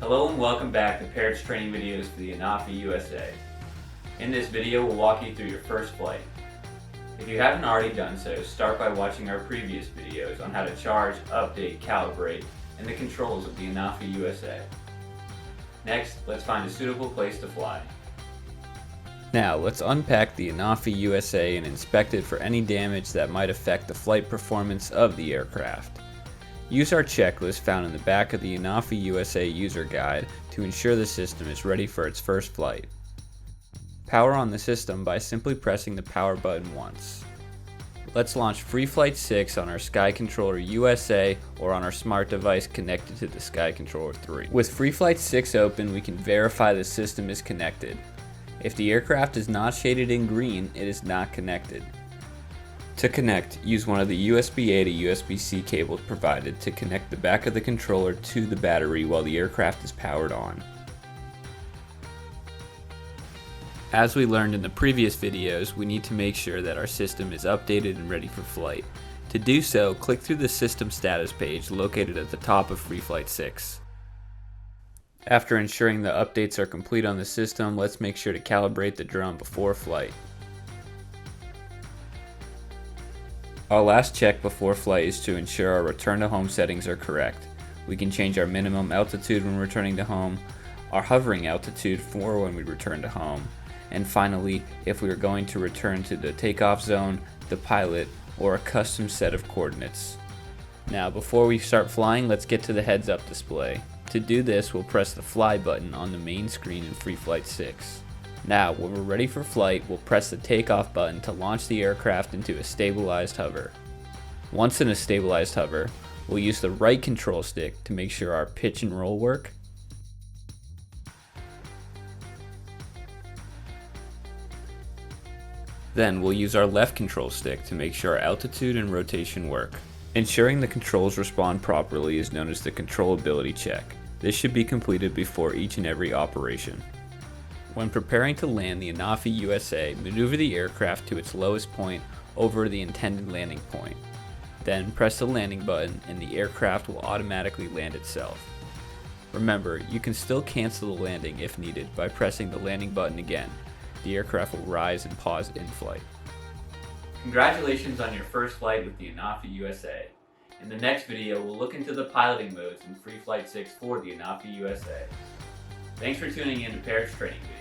Hello and welcome back to Parrot's training videos for the ANAFI USA. In this video we'll walk you through your first flight. If you haven't already done so, start by watching our previous videos on how to charge, update, calibrate, and the controls of the ANAFI USA. Next, let's find a suitable place to fly. Now let's unpack the ANAFI USA and inspect it for any damage that might affect the flight performance of the aircraft. Use our checklist found in the back of the ANAFI USA user guide to ensure the system is ready for its first flight. Power on the system by simply pressing the power button once. Let's launch Free Flight 6 on our Sky Controller USA or on our smart device connected to the Sky Controller 3. With Free Flight 6 open, we can verify the system is connected. If the aircraft is not shaded in green, it is not connected. To connect, use one of the USB-A to USB-C cables provided to connect the back of the controller to the battery while the aircraft is powered on. As we learned in the previous videos, we need to make sure that our system is updated and ready for flight. To do so, click through the System Status page located at the top of Free Flight 6. After ensuring the updates are complete on the system, let's make sure to calibrate the drone before flight. Our last check before flight is to ensure our return to home settings are correct. We can change our minimum altitude when returning to home, our hovering altitude for when we return to home, and finally, if we are going to return to the takeoff zone, the pilot, or a custom set of coordinates. Now before we start flying, let's get to the heads-up display. To do this, we'll press the fly button on the main screen in Free Flight 6. Now, when we're ready for flight, we'll press the takeoff button to launch the aircraft into a stabilized hover. Once in a stabilized hover, we'll use the right control stick to make sure our pitch and roll work. Then we'll use our left control stick to make sure our altitude and rotation work. Ensuring the controls respond properly is known as the controllability check. This should be completed before each and every operation. When preparing to land the ANAFI USA, maneuver the aircraft to its lowest point over the intended landing point. Then press the landing button and the aircraft will automatically land itself. Remember, you can still cancel the landing if needed by pressing the landing button again. The aircraft will rise and pause in flight. Congratulations on your first flight with the ANAFI USA. In the next video, we'll look into the piloting modes in Free Flight 6 for the ANAFI USA. Thanks for tuning in to Parrot's training video.